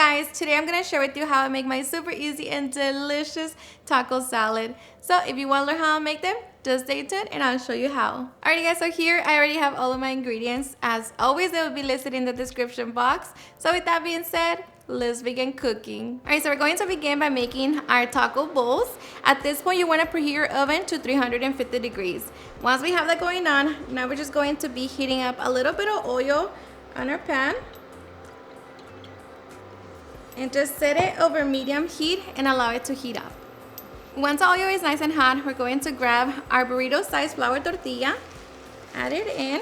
guys, today I'm gonna share with you how I make my super easy and delicious taco salad. So if you want to learn how to make them, just stay tuned and I'll show you how. Alrighty guys, so here I already have all of my ingredients. As always, they will be listed in the description box. So with that being said, let's begin cooking. Alright, so we're going to begin by making our taco bowls. At this point, you want to preheat your oven to 350 degrees. Once we have that going on, now we're just going to be heating up a little bit of oil on our pan. And just set it over medium heat and allow it to heat up. Once the oil is nice and hot, we're going to grab our burrito sized flour tortilla, add it in,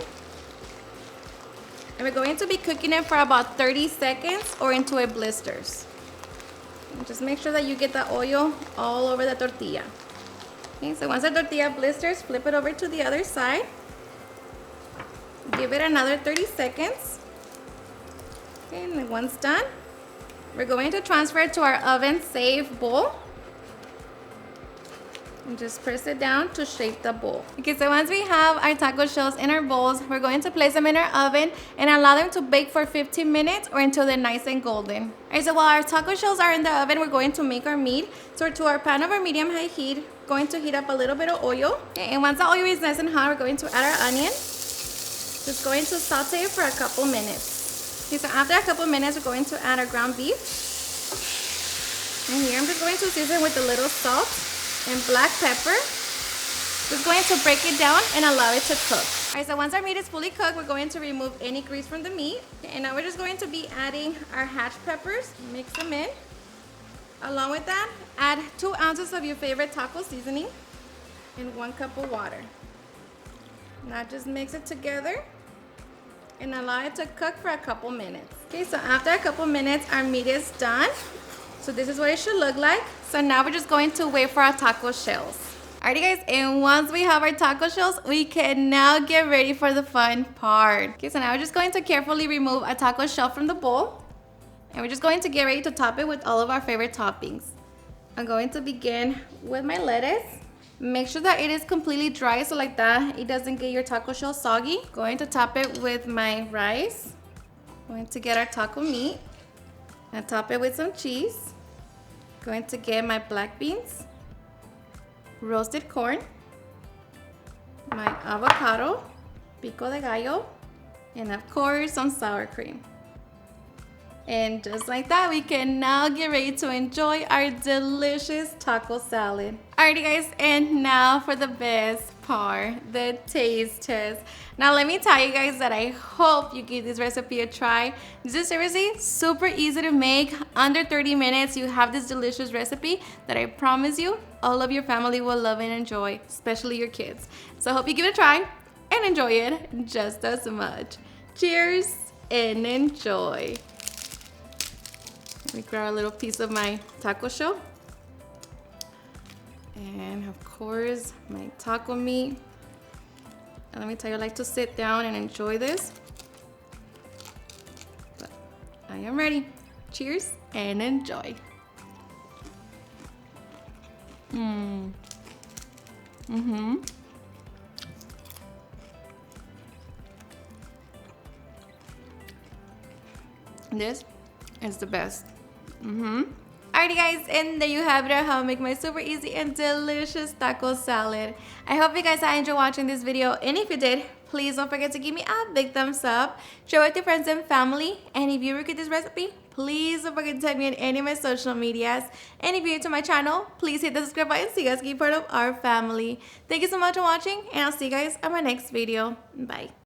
and we're going to be cooking it for about 30 seconds or until it blisters. And just make sure that you get the oil all over the tortilla. Okay, so once the tortilla blisters, flip it over to the other side. Give it another 30 seconds. Okay, and then once done, we're going to transfer it to our oven safe bowl. And just press it down to shape the bowl. Okay, so once we have our taco shells in our bowls, we're going to place them in our oven and allow them to bake for 15 minutes or until they're nice and golden. All right, so while our taco shells are in the oven, we're going to make our meat. So to our pan over medium-high heat, going to heat up a little bit of oil. Okay, and once the oil is nice and hot, we're going to add our onion. Just going to saute it for a couple minutes. Okay, so after a couple minutes, we're going to add our ground beef. And here I'm just going to season with a little salt and black pepper. Just going to break it down and allow it to cook. All right, so once our meat is fully cooked, we're going to remove any grease from the meat. And now we're just going to be adding our hatch peppers, mix them in. Along with that, add 2 ounces of your favorite taco seasoning and 1 cup of water. Now just mix it together and allow it to cook for a couple minutes. Okay, so after a couple minutes, our meat is done. So this is what it should look like. So now we're just going to wait for our taco shells. Alrighty guys, and once we have our taco shells, we can now get ready for the fun part. Okay, so now we're just going to carefully remove a taco shell from the bowl. And we're just going to get ready to top it with all of our favorite toppings. I'm going to begin with my lettuce. Make sure that it is completely dry, so like that, it doesn't get your taco shell soggy. Going to top it with my rice. Going to get our taco meat and top it with some cheese. Going to get my black beans, roasted corn, my avocado, pico de gallo, and of course some sour cream. And just like that, we can now get ready to enjoy our delicious taco salad. Alrighty guys, and now for the best part, the taste test. Now let me tell you guys that I hope you give this recipe a try. This is seriously super easy to make. Under 30 minutes, you have this delicious recipe that I promise you, all of your family will love and enjoy, especially your kids. So I hope you give it a try and enjoy it just as much. Cheers and enjoy. Let me grab a little piece of my taco shell. And of course, my taco meat. And let me tell you, I like to sit down and enjoy this. But I am ready. Cheers and enjoy. This is the best. Alrighty guys, and there you have it, how I make my super easy and delicious taco salad. I hope you guys enjoyed watching this video, and if you did, please don't forget to give me a big thumbs up, share with your friends and family, and if you ever get this recipe, please don't forget to tag me on any of my social medias, and if you're new to my channel, please hit the subscribe button so you guys can be part of our family. Thank you so much for watching, and I'll see you guys on my next video. Bye.